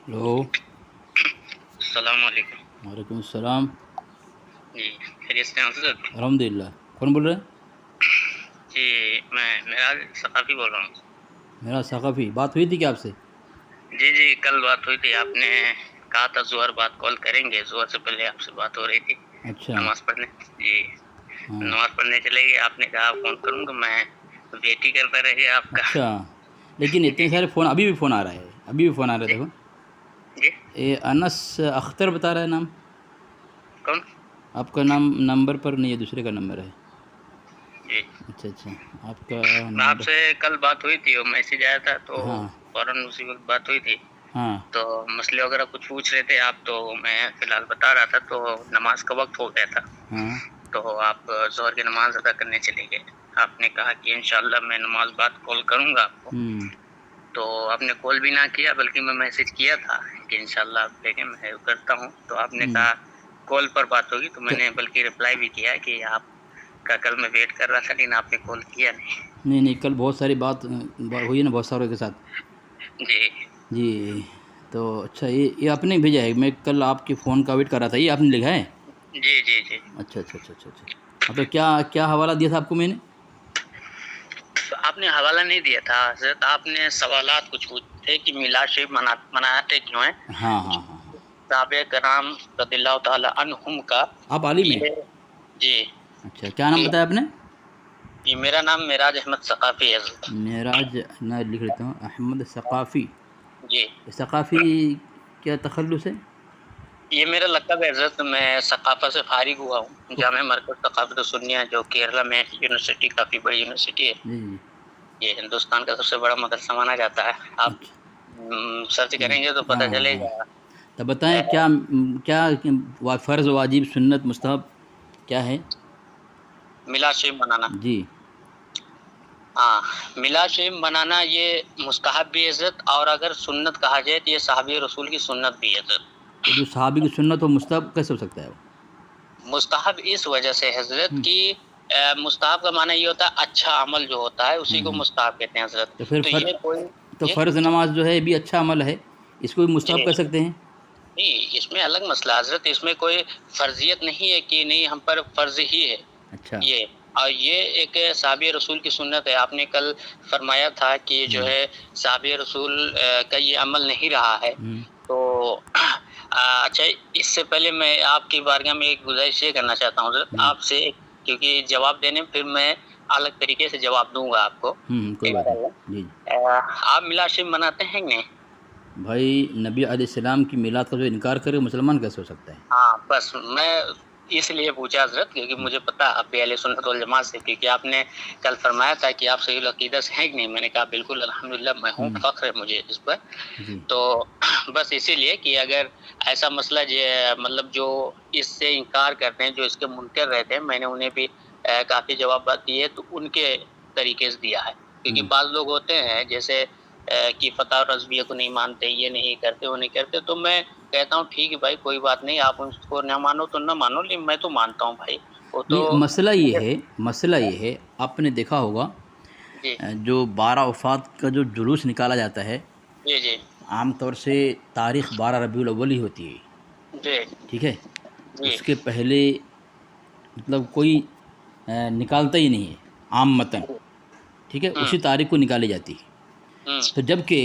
Hello, السلام علیکم وعلیکم السلام۔ جی، خیریت سے ہیں حضرت؟ الحمد للہ۔ کون بول رہے ہیں؟ جی، میں معراج ثقافی بول رہا ہوں۔ میرا ثقافی بات ہوئی تھی کیا آپ سے؟ جی کل بات ہوئی تھی، آپ نے کہا تھا ظہر بعد کال کریں گے، ظہر سے پہلے آپ سے بات ہو رہی تھی اچھا، نماز پڑھنے۔ جی، ہاں، نماز پڑھنے چلے گئے، آپ نے کہا فون کروں گا، میں ویٹ ہی کرتا رہ گیا آپ کا۔ اچھا، لیکن اتنے جی سارے فون ابھی بھی فون آ رہا ہے، ابھی بھی فون آ رہا ہے، جی دیکھو جی، یہ انس اختر بتا رہا ہے نام۔ کون؟ آپ کا نام نمبر پر نہیں ہے، دوسرے کا نمبر ہے۔ جی، اچھا اچھا، آپ کا آپ نمبر، سے کل بات ہوئی تھی، وہ میسج آیا تھا تو ہاں فوراً اسی وقت بات ہوئی تھی۔ ہاں تو مسئلے وغیرہ کچھ پوچھ رہے تھے آپ، تو میں فی الحال بتا رہا تھا، تو نماز کا وقت ہو گیا تھا، ہاں، تو آپ ظہر کی نماز ادا کرنے چلے گئے۔ آپ نے کہا کہ انشاءاللہ میں نماز بعد کال کروں گا آپ کو، تو آپ نے کال بھی نہ کیا، بلکہ میں میسج کیا تھا کہ انشاءاللہ آپ دیکھیں میں کرتا ہوں، تو آپ نے کہا کال پر بات ہوگی، تو میں نے بلکہ رپلائی بھی کیا کہ آپ کا کل میں ویٹ کر رہا تھا، لیکن آپ نے کال کیا نہیں۔ نہیں کل بہت ساری بات ہوئی ہے نا، بہت ساروں کے ساتھ۔ جی جی، تو اچھا، یہ آپ نے بھیجا ہے، میں کل آپ کے فون کا ویٹ کر رہا تھا، یہ آپ نے لکھا ہے؟ جی جی جی، اچھا اچھا اچھا اچھا اچھا، مطلب کیا حوالہ دیا تھا آپ کو میں نے؟ تو آپ نے حوالہ نہیں دیا تھا حضرت، آپ نے سوالات کچھ پوچھے تھے کہ میلاد شریف مناتے کیوں ہیں ہاں ہاں ہاں ہاں، صحابہ کرام رضی اللہ تعالی عنہم کا آپ عالم ہیں؟ یہ۔ جی، اچھا، کیا نام بتایا آپ نے؟ یہ میرا نام معراج احمد ثقافی ہے حضرت۔ معراج، میں لکھ لیتا ہوں، احمد ثقافی۔ جی، ثقافی کیا تخلص ہے؟ یہ میرا لقب ہے حضرت، میں ثقافت سے فارغ ہوا ہوں، تو جامعہ مرکز ثقافت سنیہ جو کیرلا میں یونیورسٹی، کافی بڑی یونیورسٹی ہے، جی جی، یہ ہندوستان کا سب سے بڑا مدرسہ مانا جاتا ہے۔ آپ اچھا، سرچ کریں گے تو ہاں پتہ ہاں چلے ہاں، گا۔ تو بتائیں کیا فرض، واجب، سنت، مستحب کیا ہے؟ میلاد شریف منانا، جی، ہاں، میلاد شریف منانا یہ مستحب بھی ہے حضرت، اور اگر سنت کہا جائے تو یہ صحابی رسول کی سنت بھی ہے حضرت۔ تو جو صحابی کی سنت ہو، مستحب کیسے ہو سکتا ہے وہ؟ مستحب اس وجہ سے حضرت کہ مستحب کا معنی یہ ہوتا ہے اچھا عمل جو ہوتا ہے اسی کو مستحب کہتے ہیں حضرت۔ تو پھر تو یہ کوئی تو جی فرض نماز جو ہے بھی اچھا عمل ہے، اس کو بھی مستحب جی کر سکتے ہیں؟ نہیں، اس میں الگ مسئلہ حضرت، اس میں کوئی فرضیت نہیں ہے کہ نہیں ہم پر فرض ہی ہے اچھا، یہ، اور یہ ایک صحابی رسول کی سنت ہے۔ آپ نے کل فرمایا تھا کہ جو ہے صحابی رسول کا یہ عمل نہیں رہا ہے، تو اچھا، اس سے پہلے میں آپ کی بارگاہ میں ایک گزارش یہ کرنا چاہتا ہوں حضرت آپ سے، کیونکہ جواب دینے پھر میں الگ طریقے سے جواب دوں گا آپ کو کوئی بات انشاءاللہ۔ نہیں، جی آپ میلاد شریف مناتے ہیں کہ نہیں؟ بھائی، نبی علیہ السلام کی میلاد کا جو انکار کرے مسلمان کیسے ہو سکتا ہے؟ ہاں، بس میں اس لیے پوچھا حضرت کیونکہ مجھے پتا آپ بھی اہل سنت والجماعت سے، کیونکہ آپ نے کل فرمایا تھا کہ آپ صحیح العقیدہ سے ہیں کہ نہیں، میں نے کہا بالکل الحمدللہ میں ہوں، فخر ہے مجھے اس پر۔ جی، تو بس اسی لیے کہ اگر ایسا مسئلہ مطلب جو اس سے انکار کرتے ہیں، جو اس کے منکر رہتے ہیں، میں نے انہیں بھی کافی جوابات دیے تو ان کے طریقے سے دیا ہے، کیونکہ بعض لوگ ہوتے ہیں جیسے کہ فتح رضویہ کو نہیں مانتے، یہ نہیں کرتے، وہ نہیں کرتے، تو میں کہتا ہوں ٹھیک ہے بھائی، کوئی بات نہیں، آپ اس کو نہ مانو تو نہ مانو، لیکن میں تو مانتا ہوں بھائی، وہ تو نہیں، مسئلہ یہ ہے، آپ نے دیکھا ہوگا جی جو 12 وفات کا جو جلوس نکالا جاتا ہے، جی جی عام طور سے تاریخ 12 ربیع الاول ہی ہوتی ہے، جی ٹھیک ہے؟ جی اس کے پہلے مطلب کوئی نکالتا ہی نہیں ہے عام متن، ٹھیک ہے؟ ہوں اسی تاریخ کو نکالی جاتی ہے۔ ہوں تو جب کہ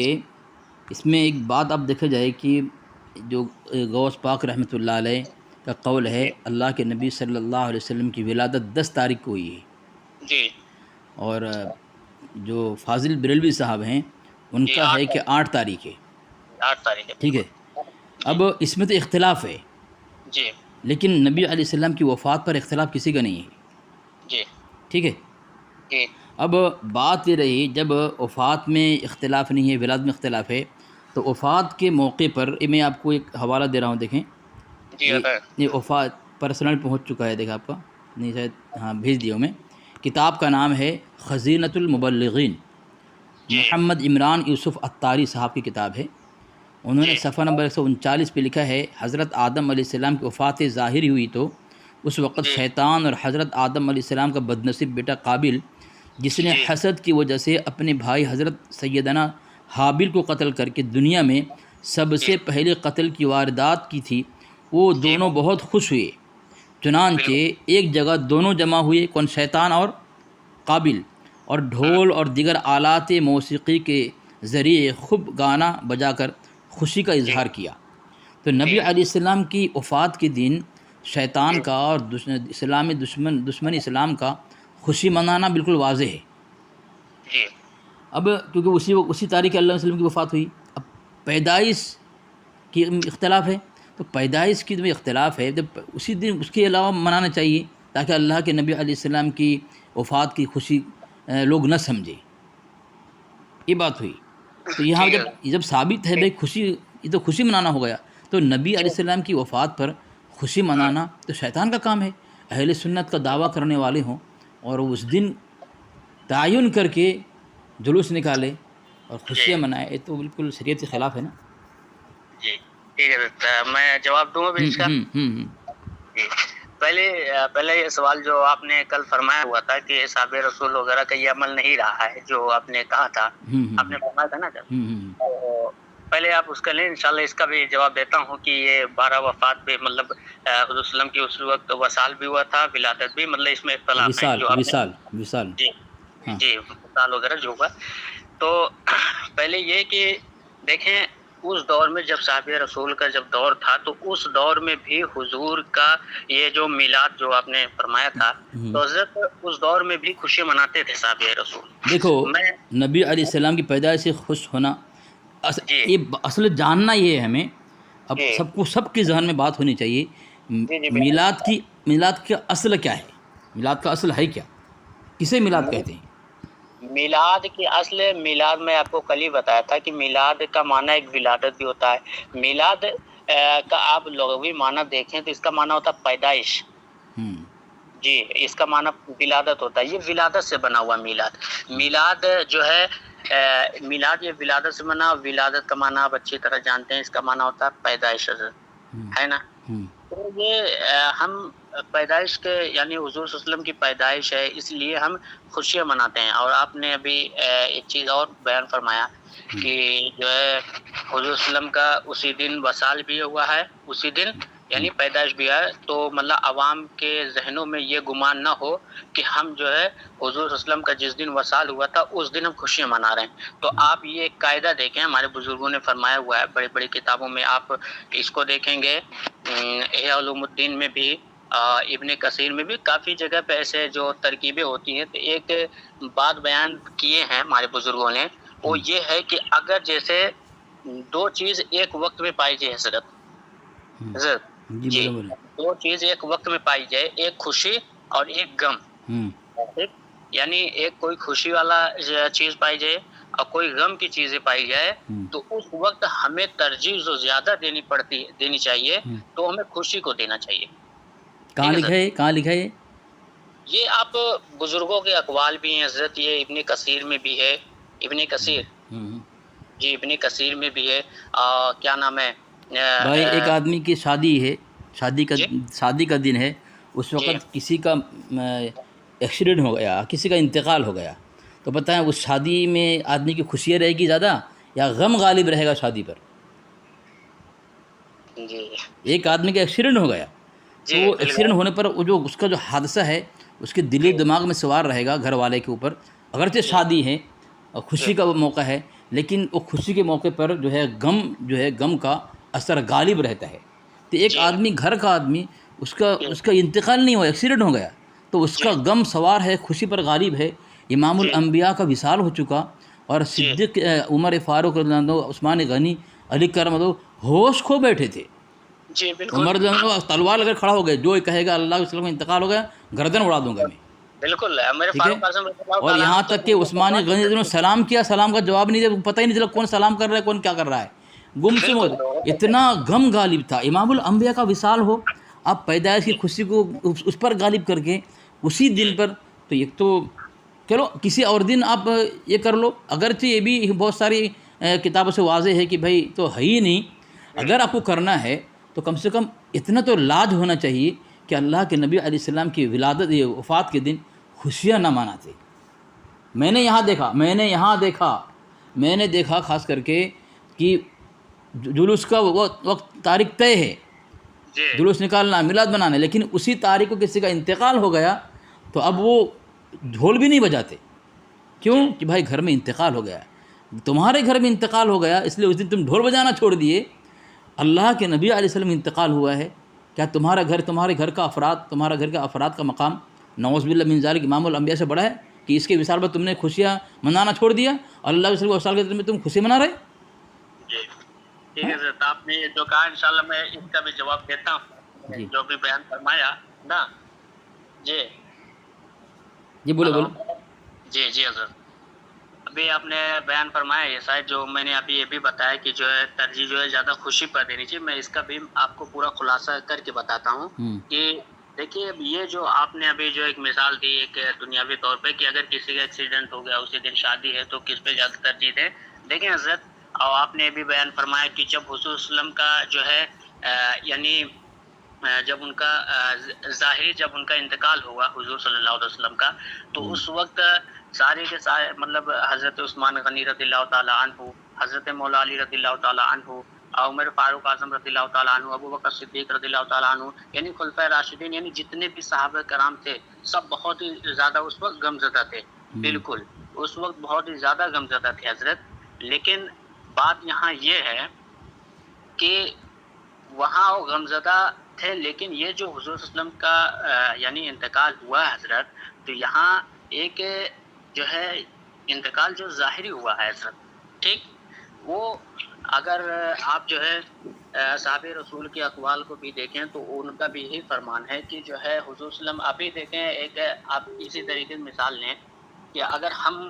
اس میں ایک بات آپ دیکھا جائے کہ جو غوث پاک رحمۃ اللہ علیہ کا قول ہے، جی اللہ کے نبی صلی اللہ علیہ وسلم کی ولادت 10 تاریخ کو ہوئی ہے، جی اور جو فاضل بریلوی صاحب ہیں ان جی، کا ہے 8 کہ تاریخ 8 تاریخ ہے، 8 تاریخ ہے ٹھیک ہے؟ بالکل۔ جی اب اس میں تو اختلاف ہے، جی لیکن نبی علیہ السلام کی وفات پر اختلاف کسی کا نہیں ہے، جی ٹھیک ہے؟ جی اب بات یہ رہی، جب وفات میں اختلاف نہیں ہے، ولادت میں اختلاف ہے، تو وفات کے موقع پر میں آپ کو ایک حوالہ دے رہا ہوں، دیکھیں، جی بتائیں۔ یہ وفات پرسنل پہنچ چکا ہے، دیکھا آپ کا نہیں شاید، ہاں بھیج دیا ہوں میں۔ کتاب کا نام ہے خزینۃ المبلغین، جی محمد عمران یوسف عطاری صاحب کی کتاب ہے۔ انہوں نے جی صفحہ نمبر 139 پہ لکھا ہے، حضرت آدم علیہ السلام کی وفات ظاہری ہوئی تو اس وقت جی شیطان اور حضرت آدم علیہ السلام کا بدنصیب بیٹا قابل، جس نے جی حسد کی وجہ سے اپنے بھائی حضرت سیدنا حابل کو قتل کر کے دنیا میں سب سے پہلے قتل کی واردات کی تھی، وہ دونوں بہت خوش ہوئے، چنانچہ ایک جگہ دونوں جمع ہوئے، کون؟ شیطان اور قابل، اور ڈھول اور دیگر آلات موسیقی کے ذریعے خوب گانا بجا کر خوشی کا اظہار کیا۔ تو نبی علیہ السلام کی وفات کے دن شیطان کا اور اسلامی دشمن اسلام کا خوشی منانا بالکل واضح ہے۔ جی اب کیونکہ اسی تاریخ اللہ علیہ وسلم کی وفات ہوئی، اب پیدائش کی اختلاف ہے، تو پیدائش کی جو اختلاف ہے تو اسی دن اس کے علاوہ منانا چاہیے، تاکہ اللہ کے نبی علیہ السلام کی وفات کی خوشی لوگ نہ سمجھے، یہ بات ہوئی۔ تو یہاں جب ثابت ہے بھائی خوشی، یہ تو خوشی منانا ہو گیا، تو نبی علیہ السلام کی وفات پر خوشی منانا تو شیطان کا کام ہے۔ اہل سنت کا دعویٰ کرنے والے ہوں اور اس دن تعین کر کے جلوس نکالے اور خوشیاں منائے، یہ تو بالکل شریعت کے خلاف ہے نا۔ جی ٹھیک ہے، میں جواب دوں ابھی اس کا۔ جی پہلے یہ سوال جو آپ نے کل فرمایا ہوا تھا کہ صحابہ رسول وغیرہ کا یہ عمل نہیں رہا ہے جو آپ نے کہا تھا، آپ نے فرمایا تھا نا جب، تو پہلے آپ اس کا لیں، انشاءاللہ اس کا بھی جواب دیتا ہوں کہ یہ 12 وفات پہ مطلب حضور وسلم کی اس وقت وصال بھی ہوا تھا، ولادت بھی، مطلب اس میں اختلاف ہے جو وصال جی وصال وغیرہ جو ہوا۔ تو پہلے یہ کہ دیکھیں اس دور میں جب صحابہ رسول کا جب دور تھا تو اس دور میں بھی حضور کا یہ جو میلاد جو آپ نے فرمایا تھا تو حضرت اس دور میں بھی خوشی مناتے تھے صحابہ رسول۔ دیکھو نبی علیہ السلام کی پیدائش سے خوش ہونا، یہ اصل جاننا یہ ہے ہمیں، اب سب کے ذہن میں بات ہونی چاہیے، میلاد کا اصل کیا ہے؟ میلاد کا اصل ہے کیا؟ کسے میلاد کہتے ہیں؟ میلاد کی اصل، میلاد میں آپ کو کل ہی بتایا تھا کہ میلاد کا معنی ایک ولادت بھی ہوتا ہے۔ میلاد کا آپ لغوی معنی دیکھیں تو اس کا معنی ہوتا ہے پیدائش، جی اس کا معنی ولادت ہوتا ہے، یہ ولادت سے بنا ہوا میلاد۔ میلاد جو ہے میلاد یہ ولادت سے بنا، ولادت کا معنی آپ اچھی طرح جانتے ہیں، اس کا معنی ہوتا ہے پیدائش، ہے نا۔ تو یہ ہم پیدائش کے یعنی حضور صلی اللہ علیہ وسلم کی پیدائش ہے، اس لیے ہم خوشیاں مناتے ہیں۔ اور آپ نے ابھی ایک چیز اور بیان فرمایا کہ جو ہے حضور صلی اللہ علیہ وسلم کا اسی دن وصال بھی ہوا ہے، اسی دن یعنی پیدائش بھی ہے، تو مطلب عوام کے ذہنوں میں یہ گمان نہ ہو کہ ہم جو ہے حضور صلی اللہ علیہ وسلم کا جس دن وصال ہوا تھا اس دن ہم خوشیاں منا رہے ہیں۔ تو آپ یہ ایک قاعدہ دیکھیں، ہمارے بزرگوں نے فرمایا ہوا ہے، بڑی بڑی کتابوں میں آپ اس کو دیکھیں گے، احیاء علوم الدین میں بھی، ابن کثیر میں بھی کافی جگہ پہ ایسے جو ترکیبیں ہوتی ہیں، تو ایک بات بیان کیے ہیں ہمارے بزرگوں نے، وہ یہ ہے کہ اگر جیسے دو چیز ایک وقت میں پائی جائے حضرت جی دو چیز ایک وقت میں پائی جائے، ایک خوشی اور ایک غم، یعنی ایک کوئی خوشی والا چیز پائی جائے اور کوئی غم کی چیزیں پائی جائے، تو اس وقت ہمیں ترجیح جو زیادہ دینی چاہیے تو ہمیں خوشی کو دینا چاہیے۔ کہاں لکھا ہے یہ آپ بزرگوں کے اقوال بھی ہیں حضرت، یہ ابن کثیر میں بھی ہے، ابن کثیر جی ابن کثیر میں بھی ہے۔ کیا نام ہے بھائی، ایک آدمی کی شادی ہے، شادی کا دن ہے، اس وقت کسی کا ایکسیڈنٹ ہو گیا، کسی کا انتقال ہو گیا، تو بتائیں اس شادی میں آدمی کی خوشیاں رہے گی زیادہ یا غم غالب رہے گا شادی پر؟ ایک آدمی کا ایکسیڈنٹ ہو گیا تو وہ ایکسیڈنٹ ہونے پر جو اس کا جو حادثہ ہے اس کے دلی دماغ میں سوار رہے گا گھر والے کے اوپر، اگرچہ شادی ہے اور خوشی کا وہ موقع ہے، لیکن وہ خوشی کے موقع پر جو ہے غم کا اثر غالب رہتا ہے۔ تو ایک آدمی، گھر کا آدمی، اس کا انتقال نہیں ہوا، ایکسیڈنٹ ہو گیا، تو اس کا غم سوار ہے، خوشی پر غالب ہے۔ امام الانبیاء کا وصال ہو چکا، اور صدیق عمر فاروق رضی اللہ عنہ، عثمان غنی، علی کرم اللہ ہوش کھو بیٹھے تھے۔ عمر رضی اللہ عنہ تلوار لے کر کھڑا ہو گئے، جو کہے گا اللہ کے وسلم کا انتقال ہو گیا گردن اڑا دوں گا میں، بالکل۔ اور یہاں تک کہ عثمان غنی نے سلام کیا، سلام کا جواب نہیں دیا، پتہ ہی نہیں چلا کون سلام کر رہا ہے کون کیا کر رہا ہے، گمسم ہو، اتنا غم غالب تھا۔ امام الانبیاء کا وصال ہو، آپ پیدائش کی خوشی کو اس پر غالب کر کے اسی دن پر، تو ایک تو چلو کسی اور دن آپ یہ کر لو، اگرچہ یہ بھی بہت ساری کتابوں سے واضح ہے کہ بھائی تو ہے ہی نہیں، اگر آپ کو کرنا ہے تو کم سے کم اتنا تو لاج ہونا چاہیے کہ اللہ کے نبی علیہ السلام کی ولادت وفات کے دن خوشیاں نہ مناتے۔ میں نے دیکھا خاص کر کے کہ جلوس کا وقت تاریخ طے ہے، جی جلوس نکالنا، میلاد بنانا، لیکن اسی تاریخ کو کسی کا انتقال ہو گیا تو اب وہ ڈھول بھی نہیں بجاتے. کیوں؟ کہ بھائی گھر میں انتقال ہو گیا، تمہارے گھر میں انتقال ہو گیا اس لیے اس دن تم ڈھول بجانا چھوڑ دیے. اللہ کے نبی علیہ السلام انتقال ہوا ہے، کیا تمہارا گھر، تمہارے گھر کا افراد، تمہارا گھر کا افراد کا مقام نعوذ باللہ من ذالک امام الانبیاء سے بڑا ہے کہ اس کے وصال پر تم نے خوشیاں منانا چھوڑ دیا اور اللہ کے رسول کے وصال کے دن میں تم خوشی منا رہے؟ جی ٹھیک ہے سر. آپ نے جو کہا انشاءاللہ میں اس کا بھی جواب دیتا ہوں، جی جو بھی بیان فرمایا نا. جی جی بولے ہلو. بولے. جی جی حضرت، ابھی آپ نے بیان فرمایا یہ شاید جو میں نے ابھی یہ بھی بتایا کہ جو ہے ترجیح جو ہے زیادہ خوشی پر دینی چاہیے. میں اس کا بھی آپ کو پورا خلاصہ کر کے بتاتا ہوں کہ دیکھیے اب یہ جو آپ نے ابھی جو ایک مثال دی ایک دنیاوی طور پہ کہ اگر کسی کا ایکسیڈنٹ ہو گیا اسی دن شادی ہے تو کس پہ زیادہ ترجیح ہے. دیکھیں حضرت، اور آپ نے بھی بیان فرمایا کہ جب حضور صلی اللہ علیہ وسلم کا جو ہے یعنی جب ان کا ظاہری جب ان کا انتقال ہوا حضور صلی اللہ علیہ وسلم کا، تو اس وقت سارے کے سارے مطلب حضرت عثمان غنی رضی اللہ تعالیٰ عنہ، حضرت مولا علی رضی اللہ تعالیٰ عنہ، عمر فاروق اعظم رضی اللہ تعالیٰ عنہ، ابو بکر صدیق رضی اللہ تعالیٰ عنہ، یعنی خلفائے راشدین، یعنی جتنے بھی صحابہ کرام تھے سب بہت ہی زیادہ اس وقت غمزدہ تھے. بالکل اس وقت بہت ہی زیادہ غمزدہ تھے حضرت. لیکن بات یہاں یہ ہے کہ وہاں وہ غمزدہ تھے، لیکن یہ جو حضور صلی اللہ علیہ وسلم کا یعنی انتقال ہوا ہے حضرت، تو یہاں ایک جو ہے انتقال جو ظاہری ہوا ہے حضرت، ٹھیک، وہ اگر آپ جو ہے صحابہ رسول کے اقوال کو بھی دیکھیں تو ان کا بھی یہی فرمان ہے کہ جو ہے حضور صلی اللہ علیہ وسلم ابھی دیکھیں ایک آپ اسی طریقے سے مثال لیں کہ اگر ہم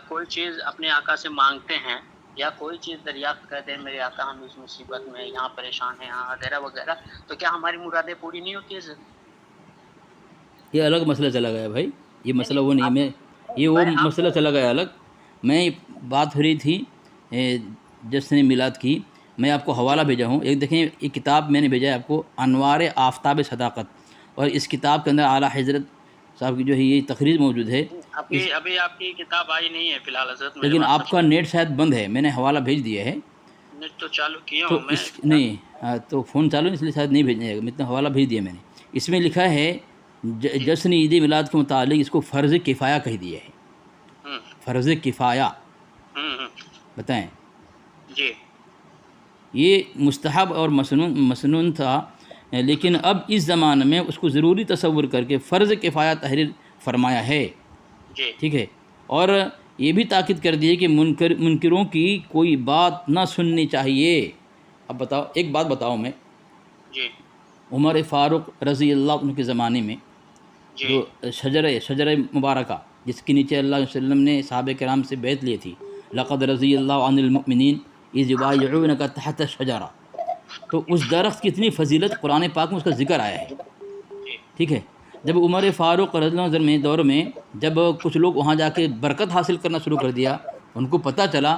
کوئی چیز اپنے آقا سے مانگتے ہیں یا کوئی چیز دریافت کرتے ہیں، میرے آقا ہم اس مصیبت میں یہاں پریشان ہیں یہاں وغیرہ وغیرہ، تو کیا ہماری مرادیں پوری نہیں ہوتی ہے سر؟ یہ الگ مسئلہ چلا گیا بھائی، یہ مسئلہ وہ نہیں، میں یہ وہ مسئلہ چلا گیا الگ. میں بات ہو رہی تھی جشن میلاد کی، میں آپ کو حوالہ بھیجا ہوں. ایک دیکھیں یہ کتاب میں نے بھیجا ہے آپ کو، انوار آفتاب صداقت، اور اس کتاب کے اندر اعلیٰ حضرت صاحب کی جو ہے یہ تقریر موجود ہے. ابھی آپ کی کتاب آئی نہیں ہے فی الحال حضرت، لیکن آپ کا نیٹ شاید بند ہے، میں نے حوالہ بھیج دیا ہے. نیٹ تو چالو کیا تو ہوں میں. نہیں تو فون چالو اس لیے شاید نہیں بھیجنے جائے گا. میں اتنا حوالہ بھیج دیا میں نے. اس میں لکھا ہے جشن عید میلاد کے متعلق اس کو فرض کفایہ کہہ دیا ہے. فرض کفایہ بتائیں. جی یہ مستحب اور مسنون تھا، لیکن اب اس زمانے میں اس کو ضروری تصور کر کے فرض کفایہ تحریر فرمایا ہے. جی ٹھیک ہے. اور یہ بھی تاکید کر دی ہے کہ منکروں کی کوئی بات نہ سننی چاہیے. اب بتاؤ ایک بات بتاؤ، میں جی عمر فاروق رضی اللہ عنہ کے زمانے میں جو شجر مبارکہ جس کے نیچے اللہ علیہ وسلم نے صحابہ کرام سے بیعت لی تھی، لقد رضی اللہ عن المؤمنین اذ یبایعونک تحت الشجرہ، تو اس درخت کی اتنی فضیلت قرآن پاک میں اس کا ذکر آیا ہے. ٹھیک ہے. جب عمر فاروق رضی اللہ عنہ دور میں جب کچھ لوگ وہاں جا کے برکت حاصل کرنا شروع کر دیا، ان کو پتہ چلا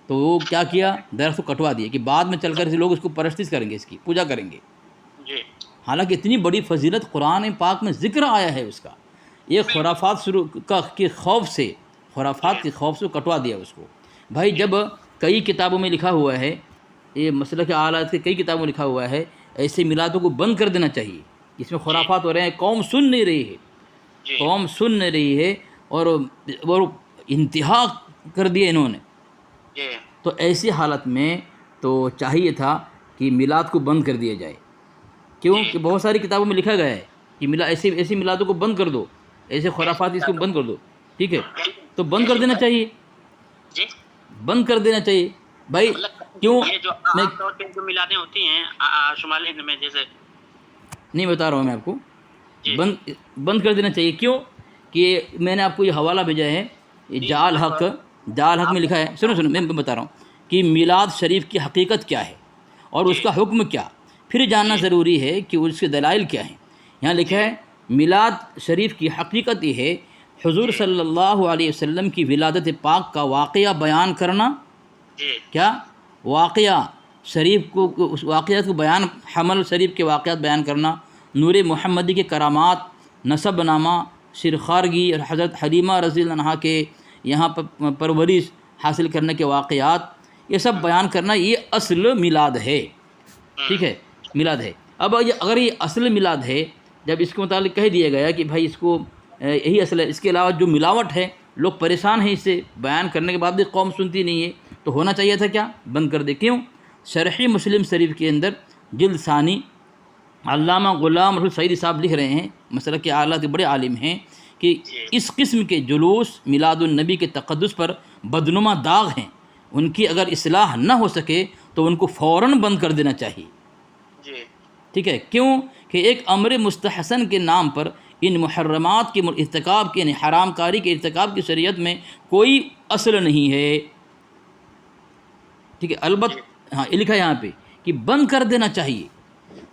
تو وہ کیا کیا، درخت کو کٹوا دیا کہ بعد میں چل کر لوگ اس کو پرستش کریں گے، اس کی پوجا کریں گے. حالانکہ اتنی بڑی فضیلت قرآن پاک میں ذکر آیا ہے اس کا. یہ خرافات کے خوف سے کٹوا دیا اس کو. بھائی جب کئی کتابوں میں لکھا ہوا ہے، یہ مسئلہ کے اعلیٰ کے کئی کتابوں میں لکھا ہوا ہے ایسے میلادوں کو بند کر دینا چاہیے، اس میں خرافات ہو رہے ہیں، قوم سن نہیں رہی ہے اور انتہا کر دیا انہوں نے. تو ایسی حالت میں تو چاہیے تھا کہ میلاد کو بند کر دیا جائے. کیوں کہ بہت ساری کتابوں میں لکھا گیا ہے کہ ایسے میلادوں کو بند کر دو، ایسے خرافات اس کو بند کر دو. ٹھیک ہے. تو بند کر دینا چاہیے، بند کر دینا چاہیے بھائی. کیوں میں جو میلادیں ہوتی ہیں شمال ہند میں جیسے نہیں بتا رہا ہوں میں آپ کو، بند کر دینا چاہیے. کیوں کہ میں نے آپ کو یہ حوالہ بھیجا ہے، جال حق میں لکھا ہے. سنو میں بتا رہا ہوں کہ میلاد شریف کی حقیقت کیا ہے اور اس کا حکم کیا، پھر جاننا ضروری ہے کہ اس کے دلائل کیا ہیں. یہاں لکھا ہے میلاد شریف کی حقیقت یہ ہے حضور صلی اللہ علیہ وسلم کی ولادت پاک کا واقعہ بیان کرنا. کیا واقعہ شریف کو، اس واقعات کو بیان، حمل شریف کے واقعات بیان کرنا، نور محمدی کے کرامات، نسب نامہ، سرخارگی اور حضرت حلیمہ رضی اللہ عنہا کے یہاں پرورش حاصل کرنے کے واقعات، یہ سب بیان کرنا، یہ اصل میلاد ہے، ٹھیک ہے، میلاد ہے۔ اب اگر یہ اصل میلاد ہے، جب اس کے متعلق کہہ دیا گیا کہ بھائی اس کو یہی اصل ہے، اس کے علاوہ جو ملاوٹ ہے لوگ پریشان ہیں، اس سے بیان کرنے کے بعد بھی قوم سنتی نہیں ہے، تو ہونا چاہیے تھا کیا، بند کر دے۔ کیوں؟ شرح مسلم شریف کے اندر جلد ثانی علامہ غلام رسول سعیدی صاحب لکھ رہے ہیں، مسئلہ کے اعلیٰ کے بڑے عالم ہیں، کہ اس قسم کے جلوس میلاد النبی کے تقدس پر بدنما داغ ہیں، ان کی اگر اصلاح نہ ہو سکے تو ان کو فوراً بند کر دینا چاہیے، ٹھیک ہے۔ کیوں کہ ایک امر مستحسن کے نام پر ان محرمات کے ارتکاب کے، یعنی حرام کاری کے ارتکاب کی شریعت میں کوئی اصل نہیں ہے، ٹھیک ہے۔ البتہ ہاں، یہ لکھا ہے یہاں پہ کہ بند کر دینا چاہیے۔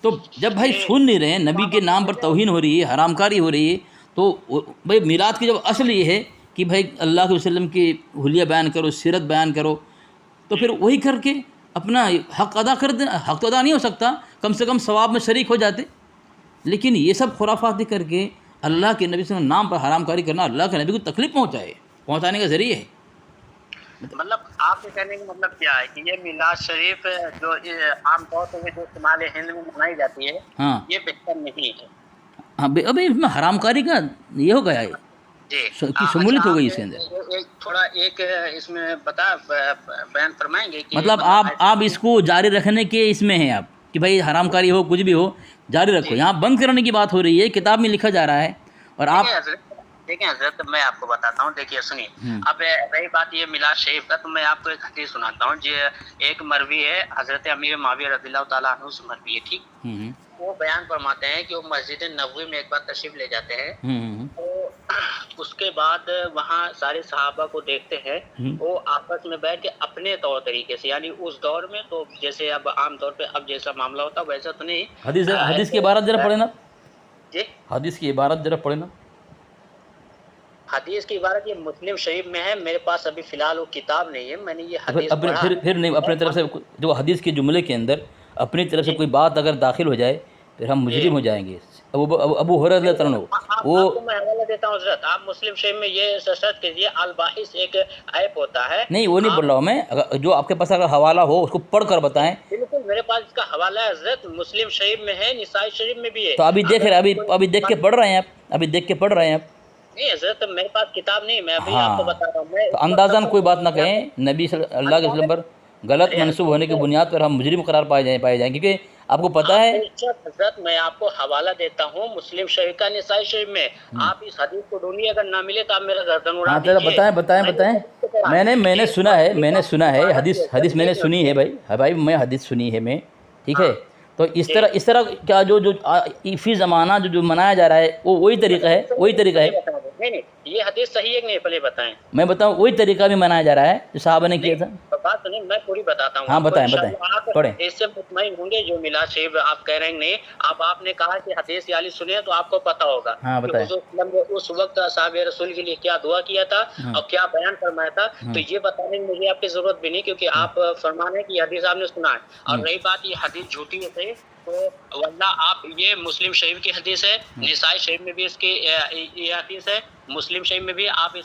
تو جب بھائی سن نہیں رہے ہیں، نبی کے نام پر توہین ہو رہی ہے، حرام کاری ہو رہی ہے، تو بھائی میلاد کی جب اصل یہ ہے کہ بھائی اللہ کے وسلم کی حلیہ بیان کرو، سیرت بیان کرو، تو پھر وہی کر کے اپنا حق ادا کر دینا۔ حق تو ادا نہیں ہو سکتا، کم سے کم ثواب میں شریک ہو جاتے، لیکن یہ سب خرافات کر کے اللہ کے نبی صلی اللہ علیہ وسلم نام پر حرام کاری کرنا اللہ کے نبی کو تکلیف پہنچانے کا ذریعہ ہے۔ مطلب آپ کے کہنے کا مطلب کیا ہے کہ یہ میلاد شریف جو عام طور پر جو شمال ہند میں منائی جاتی ہے، ہاں یہ بہتر نہیں ہے؟ ہاں، ابھی اس میں حرام کاری کا یہ ہو گیا ہے جی، کی شمولیت ہو گئی اس کے اندر۔ تھوڑا ایک اس میں بیان فرمائیں گے کہ مطلب آپ اس کو جاری رکھنے کے اس میں ہیں آپ کہ بھائی حرام کاری ہو، کچھ بھی ہو، جاری رکھو۔ یہاں بند کرنے کی بات ہو رہی ہے، کتاب میں لکھا جا رہا ہے، اور آپ دیکھیں حضرت، میں آپ کو بتاتا ہوں، دیکھیے سنیے، اب رہی بات یہ میلاد شریف کا، تو میں آپ کو ایک حدیث سناتا ہوں، جو ایک مروی ہے حضرت امیر معاویہ رضی اللہ تعالیٰ عنہ سے مروی ہے، ٹھیک۔ وہ بیان فرماتے ہیں کہ وہ مسجد نبوی میں ایک بار تشریف لے جاتے ہیں، تو اس کے بعد وہاں سارے صحابہ کو دیکھتے ہیں، وہ آپس میں بیٹھ کے اپنے طور طریقے سے، یعنی اس دور میں تو جیسے اب عام طور پہ اب جیسا معاملہ ہوتا ویسا تو نہیں۔ حدیث کی عبارت ذرا پڑھے نا، جی حدیث کی عبارت ذرا پڑھے نا۔ حدیث کی عبارت یہ مسلم شریف میں ہے، میرے پاس ابھی فی الحال وہ کتاب نہیں ہے، میں نے یہ حدیث پڑھا۔ پھر نہیں، اپنے طرف سے جو حدیث کے جملے کے اندر اپنی طرف سے کوئی بات اگر داخل ہو جائے پھر ہم مجرم ہو جائیں گے۔ ابو ہریرہ رضی اللہ عنہ وہ آپ کو میں حوالہ دیتا ہوں حضرت، آپ مسلم شریف میں یہ سرچ کیجیے، الباحث ایک ایپ ہوتا ہے۔ نہیں، وہ نہیں بول رہا ہوں میں، جو آپ کے پاس اگر حوالہ ہو اس کو پڑھ کر بتائیں۔ بالکل میرے پاس اس کا حوالہ ہے حضرت، مسلم شریف میں ہے، نسائی شریف میں بھی ہے۔ تو ابھی دیکھ رہے، ابھی دیکھ کے پڑھ رہے ہیں آپ، ابھی دیکھ کے پڑھ رہے ہیں آپ؟ نہیں حضرت، میرے پاس کتاب نہیں، میں ابھی آپ کو بتا رہا ہوں۔ تو اندازاً کوئی بات نہ کہیں، نبی اللہ کے وسلم پر غلط منسوب ہونے کی بنیاد پر ہم مجرم قرار پائے جائیں، کیونکہ آپ کو پتہ ہے۔ حضرت میں آپ کو حوالہ دیتا ہوں مسلم شریف کا، نسائی شریف میں، آپ اس حدیث کو ڈھونڈیے، اگر نہ ملے تو آپ میرا گردن اڑا دیجیے۔ بتائیں، میں نے سنا ہے حدیث میں نے سنی ہے بھائی میں حدیث سنی ہے میں، ٹھیک ہے۔ تو اس طرح کیا جو فی زمانہ جو منایا جا رہا ہے وہ وہی طریقہ ہے، نہیں، یہ حدیث صحیح ہے کہ نہیں پہلے بتائیں۔ میں بتاؤں، وہی طریقہ بھی منایا جا رہا ہے جو صحابہ نے کیا تھا۔ بات سنیں، میں پوری بتاتا ہوں۔ ہاں بتائیں، پڑھیں۔ اس سے مطمئن ہوں گے جو میلاد شریف آپ کہہ رہے ہیں نہیں، اب آپ نے کہا کہ حدیث یالی سنیں تو آپ کو پتہ ہوگا کہ حضور صلی اللہ علیہ وسلم نے اس وقت اصحاب رسول کے لیے کیا دعا کیا تھا اور کیا بیان فرمایا تھا۔ تو یہ بتانے میں مجھے آپ کی ضرورت بھی نہیں، کیونکہ آپ فرمان ہے کہ یہ حدیث آپ نے سنا ہے۔ اور رہی بات یہ حدیث جھوٹی ہے تو ورنہ آپ یہ مسلم شریف کی حدیث ہے، نسائی شریف میں بھی اس کی یہ حدیث ہے، مسلم شریف میں بھی آپ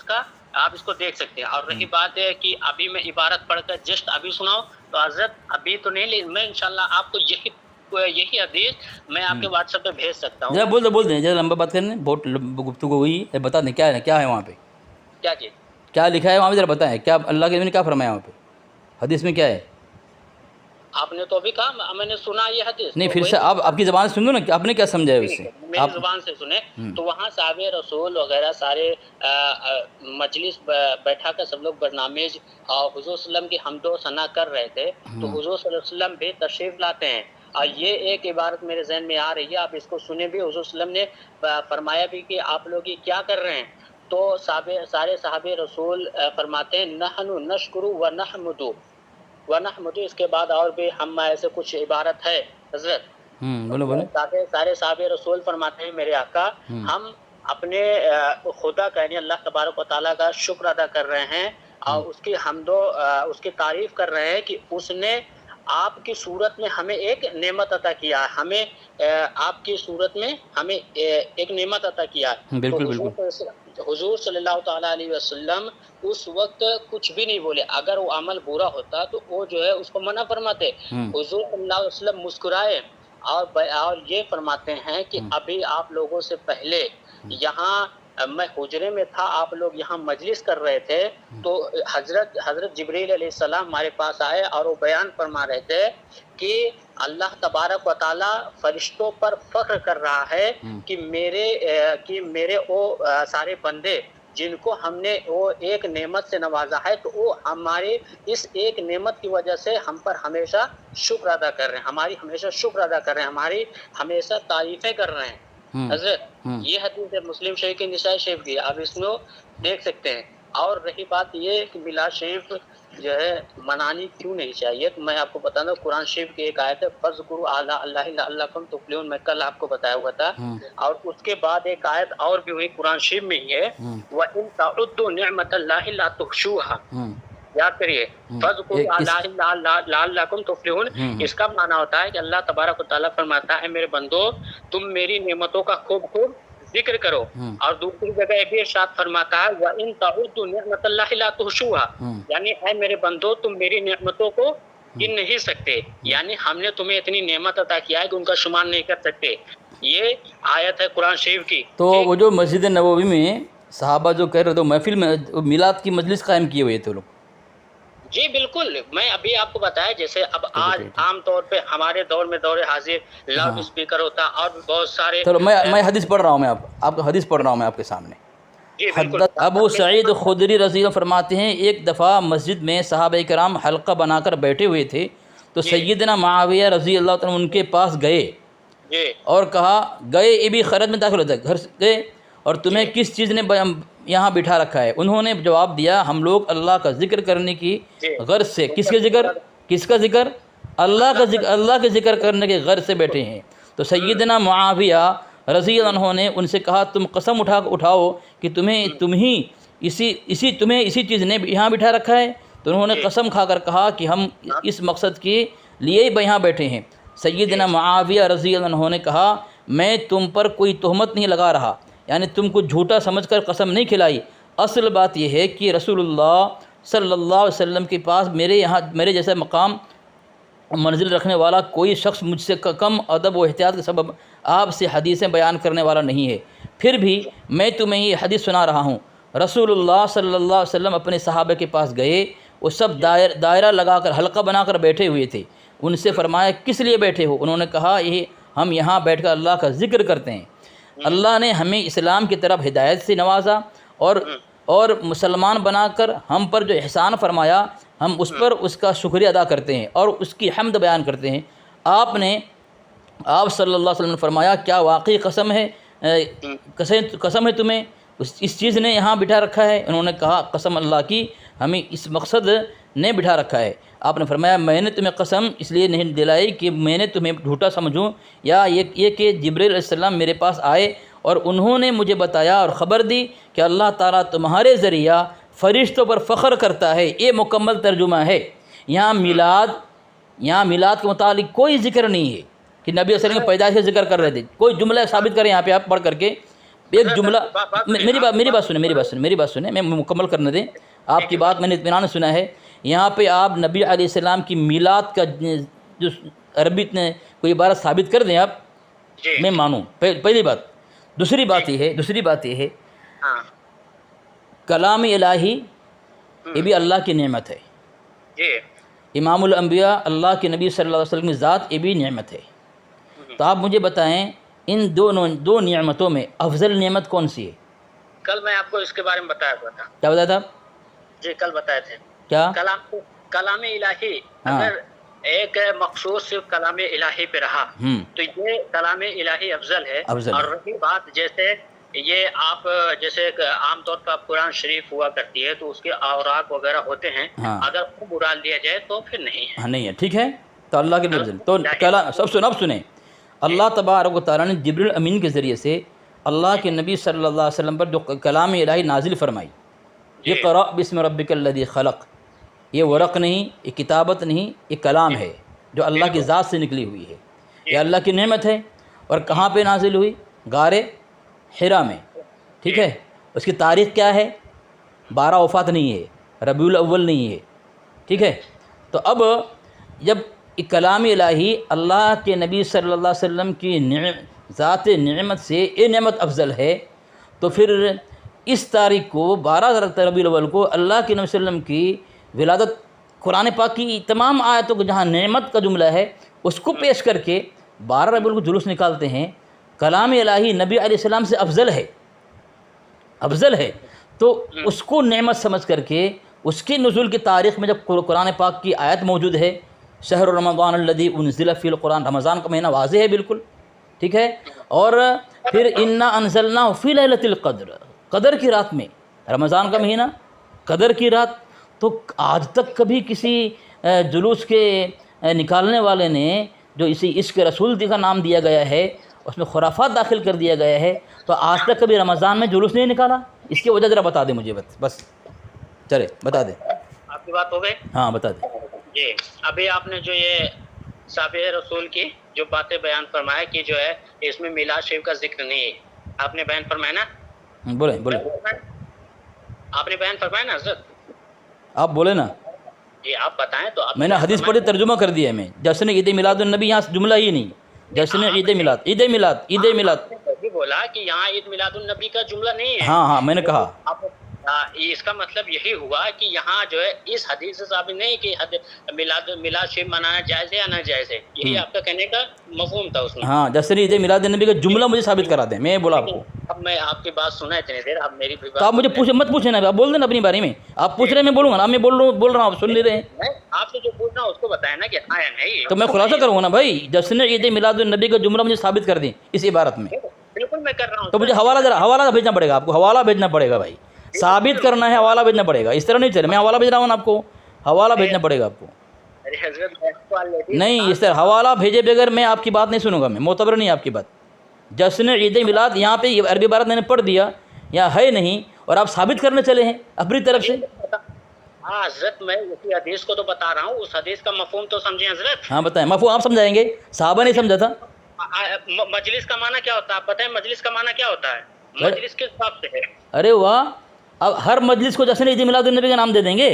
اس کو دیکھ سکتے ہیں۔ اور رہی بات ہے کہ ابھی میں عبارت پڑھ کر جسٹ ابھی سناؤں تو حضرت ابھی تو نہیں، لیکن میں انشاءاللہ آپ کو یہی حدیث میں آپ کے واٹس ایپ پہ بھیج سکتا ہوں۔ ذرا بول دیں، ذرا لمبا بات کرنے، بہت گفتگو ہوئی ہے، بتا دیں کیا ہے وہاں پہ، کیا چیز کیا لکھا ہے وہاں پہ، ذرا بتائیں کیا اللہ کے نبی نے کیا فرمایا وہاں پہ، حدیث میں کیا ہے؟ آپ نے تو ابھی کہا میں نے سنا یہ حدیث، نہیں پھر سے آپ کی زبان سے سن دو نا کہ آپ نے کیا سمجھا ہے اس سے، میری زبان سے سنیں تو وہاں صحابہ رسول وغیرہ سارے مجلس بیٹھا کر سب لوگ برنامج اور حضور صلی اللہ علیہ وسلم کی حمد و ثنا کر رہے تھے، تو حضور صلی اللہ علیہ وسلم بھی تشریف لاتے ہیں، اور یہ ایک عبارت میرے ذہن میں آ رہی ہے، آپ اس کو سنیں بھی، حضور صلی اللہ علیہ وسلم نے فرمایا بھی کہ آپ لوگ یہ کیا کر رہے ہیں، تو سارے صحابہ رسول فرماتے ہیں نحن نشکر و نحمد ونحمد، اس کے بعد اور بھی ہم ایسے کچھ عبارت ہے حضرت۔ بولو سارے صحابہ رسول فرماتے ہیں میرے آقا ہم اپنے خدا کا یعنی اللہ تبارک و تعالیٰ کا شکر ادا کر رہے ہیں اور اس کی حمد و اس کی تعریف کر رہے ہیں کہ اس نے آپ کی صورت میں ہمیں ایک نعمت عطا کیا ہے، ہمیں آپ کی صورت میں ہمیں ایک نعمت عطا کیا ہے۔ بالکل تو بالکل حضور صلی اللہ تعالیٰ علیہ وسلم اس وقت کچھ بھی نہیں بولے، اگر وہ عمل برا ہوتا تو وہ جو ہے اس کو منع فرماتے۔ حضور صلی اللہ علیہ وسلم مسکرائے اور یہ فرماتے ہیں کہ ابھی آپ لوگوں سے پہلے یہاں میں حجرے میں تھا، آپ لوگ یہاں مجلس کر رہے تھے، تو حضرت جبریل علیہ السلام ہمارے پاس آئے اور وہ بیان فرما رہے تھے کہ اللہ تبارک و تعالیٰ فرشتوں پر فخر کر رہا ہے کہ میرے وہ سارے بندے جن کو ہم نے وہ ایک نعمت سے نوازا ہے، تو وہ ہمارے اس ایک نعمت کی وجہ سے ہم پر ہمیشہ شکر ادا کر رہے ہیں، ہماری ہمیشہ شکر ادا کر رہے ہیں، ہماری ہمیشہ تعریفیں کر رہے ہیں۔ حضرت یہ حدیث ہے مسلم شریف کی، نسائی شریف کی، آپ اس میں دیکھ سکتے ہیں۔ اور رہی بات یہ کہ میلاد شریف جو ہے منانی کیوں نہیں چاہیے، تو میں آپ کو بتا دوں قرآن شریف کی ایک آیت ہے فَاذْكُرُوا آلَاءَ اللَّهِ لَعَلَّكُمْ تُفْلِحُونَ، میں کل آپ کو بتایا ہوا تھا۔ اور اس کے بعد ایک آیت اور بھی ہوئی قرآن شریف میں ہی ہے وَإِن تَعُدُّوا نِعْمَةَ اللَّهِ لَا تُحْصُوهَا، یاد کریے فَاذْكُرُوا آلَاءَ اللَّهِ لَعَلَّكُمْ تُفْلِحُونَ۔ اس کا معنی ہوتا ہے کہ اللہ تبارک و تعالیٰ فرماتا ہے میرے بندو تم میری نعمتوں کا خوب ذکر کرو، اور دوسری جگہ بھی ارشاد فرماتا ہے وَإِن تَعُدُّوا نِعْمَةَ اللَّهِ لَا تُحْصُوهَا، یعنی اے میرے بندو تم میری نعمتوں کو گن نہیں سکتے، یعنی ہم نے تمہیں اتنی نعمت عطا کیا ہے کہ ان کا شمار نہیں کر سکتے۔ یہ آیت ہے قرآن شریف کی۔ تو وہ جو مسجد نبوی میں صحابہ جو کہہ رہے تھے محفل میں میلاد کی مجلس قائم کیے ہوئے تھے لوگ۔ جی بالکل، میں ابھی آپ کو بتایا جیسے اب آج عام طور پہ ہمارے دور میں دور حاضر لاؤڈ اسپیکر ہوتا اور بہت سارے، چلو میں حدیث پڑھ رہا ہوں، میں آپ کا حدیث پڑھ رہا ہوں میں آپ کے سامنے۔ حضرت ابو سعید خدری رضی اللہ عنہ فرماتے ہیں ایک دفعہ مسجد میں صحابہ کرام حلقہ بنا کر بیٹھے ہوئے تھے، تو سیدنا معاویہ رضی اللہ عنہ ان کے پاس گئے اور کہا گئے یہ بھی خیرت میں داخل ہوتا ہے، گھر گئے اور تمہیں کس چیز نے یہاں بٹھا رکھا ہے؟ انہوں نے جواب دیا ہم لوگ اللہ کا ذکر کرنے کی غرض سے۔ کس کے ذکر؟ کس کا ذکر؟ اللہ کا ذکر، اللہ کے ذکر کرنے کے غرض سے بیٹھے ہیں۔ تو سیدنا معاویہ رضی اللہ عنہ نے ان سے کہا تم قسم اٹھاؤ کہ تمہیں اسی چیز نے یہاں بٹھا رکھا ہے؟ تو انہوں نے قسم کھا کر کہا کہ ہم اس مقصد کے لیے ہی یہاں بیٹھے ہیں۔ سیدنا معاویہ رضی اللہ عنہ نے کہا میں تم پر کوئی تہمت نہیں لگا رہا، یعنی تم کو جھوٹا سمجھ کر قسم نہیں کھلائی، اصل بات یہ ہے کہ رسول اللہ صلی اللہ علیہ وسلم کے پاس میرے جیسا مقام منزل رکھنے والا کوئی شخص مجھ سے کم ادب و احتیاط کے سبب آپ سے حدیثیں بیان کرنے والا نہیں ہے۔ پھر بھی میں تمہیں یہ حدیث سنا رہا ہوں۔ رسول اللہ صلی اللہ علیہ وسلم اپنے صحابہ کے پاس گئے، وہ سب دائرہ لگا کر حلقہ بنا کر بیٹھے ہوئے تھے۔ ان سے فرمایا کس لیے بیٹھے ہو؟ انہوں نے کہا ہم یہاں بیٹھ کر اللہ کا ذکر کرتے ہیں۔ اللہ نے ہمیں اسلام کی طرف ہدایت سے نوازا اور مسلمان بنا کر ہم پر جو احسان فرمایا ہم اس پر اس کا شکریہ ادا کرتے ہیں اور اس کی حمد بیان کرتے ہیں۔ آپ صلی اللہ علیہ وسلم نے فرمایا کیا واقعی قسم ہے تمہیں اس چیز نے یہاں بٹھا رکھا ہے؟ انہوں نے کہا قسم اللہ کی ہمیں اس مقصد نے بٹھا رکھا ہے۔ آپ نے فرمایا میں نے تمہیں قسم اس لیے نہیں دلائی کہ میں نے تمہیں جھوٹا سمجھوں، یا یہ کہ جبریل علیہ السلام میرے پاس آئے اور انہوں نے مجھے بتایا اور خبر دی کہ اللہ تعالیٰ تمہارے ذریعہ فرشتوں پر فخر کرتا ہے۔ یہ مکمل ترجمہ ہے۔ یہاں میلاد کے متعلق کوئی ذکر نہیں ہے کہ نبی صلی اللہ علیہ وسلم کی پیدائش کا ذکر کر رہے تھے۔ کوئی جملہ ثابت کریں یہاں پہ آپ پڑھ کر کے ایک جملہ۔ میری بات سنیں، میں مکمل کرنے دیں آپ کی بات، میں نے اطمینان سنا ہے۔ یہاں پہ آپ نبی علیہ السلام کی میلاد کا جو عربی نے کوئی عبارت ثابت کر دیں آپ، میں مانوں، پہلی بات۔ دوسری بات یہ ہے کلام الہی یہ بھی اللہ کی نعمت ہے۔ امام الانبیاء اللہ کے نبی صلی اللہ علیہ وسلم کی ذات یہ بھی نعمت ہے۔ تو آپ مجھے بتائیں ان دو نعمتوں میں افضل نعمت کون سی ہے؟ کل میں آپ کو اس کے بارے میں بتایا تھا۔ کیا بتایا تھا؟ جی کل بتائے تھے۔ کیا؟ کلام الہی اگر ایک مخصوص صرف کلام الہی پہ رہا تو یہ کلام الہی افضل ہے۔ اور رہی بات جیسے یہ آپ جیسے عام طور پر قرآن شریف ہوا کرتی ہے تو اس کے اوراق وغیرہ ہوتے ہیں، اگر خوب اڑا لیا جائے تو پھر نہیں ہے۔ ٹھیک ہے، تو اللہ کے افضل تو اب سنیں اللہ تبارک و تعالیٰ نے جبریل امین کے ذریعے سے اللہ کے نبی صلی اللہ علیہ وسلم پر جو کلام الہی نازل فرمائی، اقرأ بسم ربک الذی خلق، یہ ورق نہیں، یہ کتابت نہیں، یہ کلام ہے۔ جو اللہ کی ذات سے نکلی ہوئی ہے، یہ اللہ کی نعمت ہے۔ اور کہاں پہ نازل ہوئی؟ غار حرا میں، ٹھیک ہے۔ اس کی تاریخ کیا ہے؟ 12 وفات نہیں ہے، ربیع الاول نہیں ہے، ٹھیک ہے۔ تو اب جب کلام الہی اللہ کے نبی صلی اللہ علیہ وسلم کی ذات نعمت سے یہ نعمت افضل ہے، تو پھر اس تاریخ کو 12 ربیع الاول کو اللہ کے نبی صلی اللہ علیہ وسلم کی ولادت، قرآن پاک کی تمام آیتوں کو جہاں نعمت کا جملہ ہے اس کو پیش کر کے 12 ربیع الاول کو جلوس نکالتے ہیں۔ کلام الہی نبی علیہ السلام سے افضل ہے، تو اس کو نعمت سمجھ کر کے اس کی نزول کی تاریخ میں جب قرآن پاک کی آیت موجود ہے، شہر رمضان الذی انزل فی القرآن، رمضان کا مہینہ واضح ہے بالکل، ٹھیک ہے۔ اور پھر انا انزلناہ فی لیلۃ القدر، قدر کی رات میں، رمضان کا مہینہ، قدر کی رات۔ تو آج تک کبھی کسی جلوس کے نکالنے والے نے جو اسی عشق رسول کا نام دیا گیا ہے اس میں خرافات داخل کر دیا گیا ہے، تو آج تک کبھی رمضان میں جلوس نہیں نکالا؟ اس کی وجہ ذرا بتا دیں مجھے، بس چلے بتا دیں۔ آپ کی بات ہو گئی؟ ہاں بتا دیں۔ جی، ابھی آپ نے جو یہ صحابہ رسول کی جو باتیں بیان فرمایا کہ جو ہے اس میں میلاد شریف کا ذکر نہیں ہے، آپ نے بیان فرمایا نا؟ بولیں آپ نے بیان فرمایا نا حضرت؟ آپ بولے نا۔ جی آپ بتائیں تو۔ میں نے حدیث پڑھی، ترجمہ کر دیا ہے میں۔ جشن عید میلاد النبی، یہاں جملہ ہی نہیں، جشن عید میلاد۔ بولا کہ یہاں عید میلاد النبی کا جملہ نہیں ہے۔ ہاں میں نے کہا اس کا مطلب یہی ہوا کہ یہاں جو ہے اس حدیث سے ثابت نہیں کہ میلاد شریف منانا جائز ہے یا نہ جائز ہے، یہی آپ کا کہنے کا مفہوم تھا اس میں۔ ہاں، جشن عید میلاد النبی کا جملہ مجھے ثابت کرا دیں، میں بولا آپ کو۔ اب میں آپ کی بات سنا اتنی دیر، اب میری بھی بات۔ تو آپ مجھے مت پوچھیں نا، آپ بول دیں نا اپنی بارے میں، آپ پوچھ رہے ہیں میں بولوں گا نا، میں بول رہا ہوں آپ سن نہیں رہے ہیں۔ آپ سے جو پوچھنا اس کو بتائیں نا کہ ہاں یا نہیں۔ تو میں خلاصہ کروں گا نا بھائی، جشن عید میلاد النبی کا جملہ مجھے ثابت کر دیں اس عبارت میں۔ بالکل میں کر رہا ہوں۔ تو مجھے حوالہ بھیجنا پڑے گا آپ کو، حوالہ بھیجنا پڑے گا بھائی، ثابت کرنا ہے، حوالہ بھیجنا پڑے گا۔ اس طرح نہیں چلے، میں حوالہ بھیج رہا ہوں نا آپ کو، حوالہ بھیجنا پڑے گا آپ کو۔ نہیں، اس طرح حوالہ بھیجے بغیر میں آپ کی بات نہیں سنوں گا، میں معتبر نہیں آپ کی بات۔ جشن عید میلاد یہاں پہ عربی عبارت میں نے پڑھ دیا، یہاں ہے نہیں، اور آپ ثابت کرنے چلے ہیں اپنی طرف سے۔ ہاں حضرت، میں اسی حدیث کو تو بتا رہا ہوں، اس حدیث کا مفہوم تو سمجھیں حضرت۔ ہاں بتائیں، مفہوم آپ سمجھائیں گے، صحابہ نہیں سمجھا تھا۔ مجلس کا معنی کیا ہوتا ہے آپ بتائیں؟ مجلس کا معنی کیا ہوتا ہے؟ مجلس کس بات سے ہے؟ ارے واہ، اب ہر مجلس کو جشن عید میلاد النبی کا نام دے دیں گے؟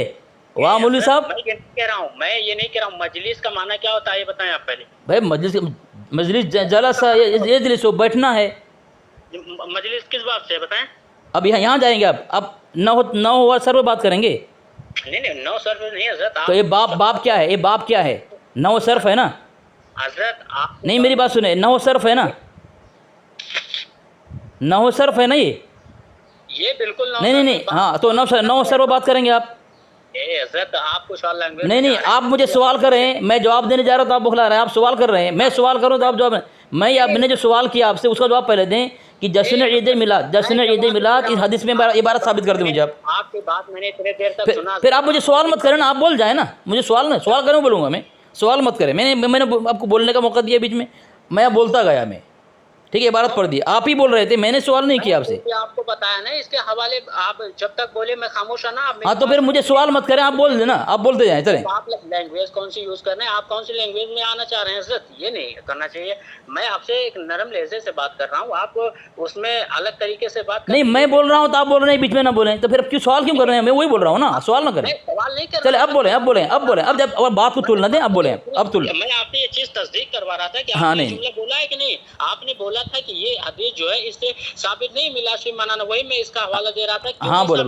واہ مولوی صاحب، میں یہ نہیں کہہ رہا ہوں، میں یہ نہیں کہہ رہا ہوں، مجلس کا معنی کیا ہوتا ہے یہ بتائیں آپ پہلے۔ بھائی مجلس جلسہ، یہ جلسہ بیٹھنا ہے۔ مجلس کس بات سے ہے بتائیں؟ اب یہاں جائیں گے آپ 9 سر پہ بات کریں گے۔ نہیں 9 صرف نہیں حضرت۔ تو یہ باب کیا ہے؟ یہ باب کیا ہے؟ 9 صرف ہے نا حضرت؟ آپ نہیں، میری بات سنیں، 9 صرف ہے نا، 9 صرف ہے نا یہ بالکل نہیں، ہاں تو 9 صرف بات کریں گے آپ۔ حضرت آپ کچھ اور لینگویج نہیں، آپ مجھے سوال کر رہے ہیں، میں جواب دینے جا رہا ہوں تو آپ بخلا رہے ہیں۔ آپ سوال کر رہے ہیں، میں سوال کروں تو آپ جواب، میں نے جو سوال کیا آپ سے اس کا جواب پہلے دیں کہ جشن عید میلاد اس حدیث میں عبارت ثابت کر دیں مجھے آپ کی بات میں نے اتنے دیر تک سنا۔ پھر آپ مجھے سوال مت کریں نا، آپ بول جائیں نا، مجھے سوال کروں بولوں گا میں، سوال مت کریں۔ میں نے آپ کو بولنے کا موقع دیا بیچ میں بولتا گیا میں، ٹھیک ہے، عبارت پڑھ دی، آپ ہی بول رہے تھے، میں نے سوال نہیں کیا آپ سے۔ آپ کو بتایا نا اس کے حوالے، آپ جب تک بولے میں خاموش ہوں نا۔ ہاں تو پھر مجھے سوال مت کریں، آپ بول دیں نا، آپ بولتے جائیں چلیں۔ آپ لینگویج کون سی یوز کر رہے ہیں؟ آپ کون سی لینگویج میں آنا چاہ رہے ہیں حضرت؟ یہ نہیں کرنا چاہیے۔ میں آپ سے ایک نرم لہجے سے بات کر رہا ہوں، آپ اس میں الگ طریقے سے بات نہیں، میں بول رہا ہوں تو آپ بول رہے ہیں بیچ میں نہ بولیں، تو پھر اب کیوں سوال کیوں کر رہے ہیں؟ میں وہی بول رہا ہوں نا، سوال نہ کریں۔ سوال نہیں کر چلے اب بولیں اب جب اور بات کو تلنا دیں، اب بولیں، اب تل۔ میں آپ سے یہ چیز تصدیق کروا رہا تھا کہ ہاں آپ نے نہیں جملہ بولا ہے کہ نہیں؟ آپ نے بولا تھا کہ یہ حدیث جو ہے اس سے ثابت نہیں میلاد شریف منانا، وہی میں اس کا حوالہ دے رہا تھا۔ ہاں بولے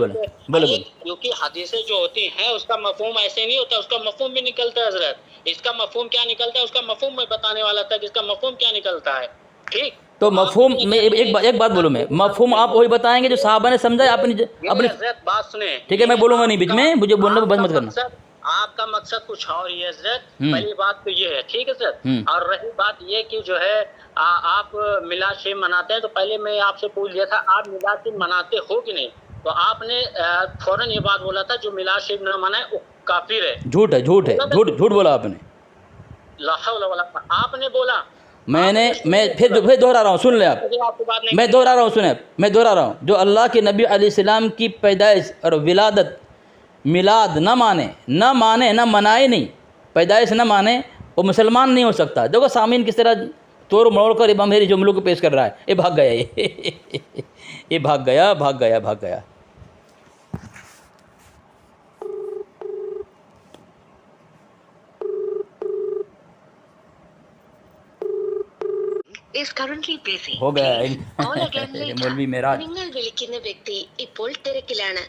کیونکہ حدیثیں جو ہوتی ہیں اس کا مفہوم ایسے نہیں ہوتا، اس کا مفہوم بھی نکلتا ہے حضرت۔ اس کا مفہوم کیا نکلتا ہے اس کا مفہوم میں بتانے والا تھا کہ اس کا مفہوم کیا نکلتا ہے، ٹھیک؟ تو مفہوم میں ایک بات بولوں، میں مفہوم آپ وہی بتائیں گے جو صحابہ نے سمجھا اپنی حضرت بات سنیں، ٹھیک ہے، میں بولوں گا نہیں بیچ میں، مجھے بولنے پہ بند مت کرنا۔ آپ کا مقصد کچھ اور ہی ہے حضرت، پہلی بات تو یہ ہے، ٹھیک ہے حضرت۔ اور رہی بات یہ کہ جو ہے آپ میلاد شریف مناتے ہیں، تو پہلے میں آپ سے پوچھ لیا تھا آپ میلاد شریف مناتے ہو کہ نہیں، تو آپ نے فوراً یہ بات بولا تھا جو میلاد شریف نہ منائے وہ کافر ہے۔ جھوٹ بولا آپ نے، لا حول ولا قوت، آپ نے بولا۔ میں پھر دوہرا رہا ہوں، سن لیں آپ، میں دوہرا رہا ہوں، سنیں، میں دوہرا رہا ہوں، جو اللہ کے نبی علیہ السلام کی پیدائش اور ولادت، میلاد نہ مانے نہ منائے نہیں، پیدائش نہ مانے وہ مسلمان نہیں ہو سکتا. دیکھو سامعین کس طرح توڑ مروڑ کر امام میری جملوں کو پیش کر رہا ہے. یہ بھاگ گیا, یہ بھاگ گیا, بھاگ گیا, بھاگ گیا. is currently busy. ہو گیا. Please call again later. مولوی معراج നിങ്ങൾ വിളിക്കുന്ന വ്യക്തി ഇപ്പോൾ തിരക്കിലാണ്.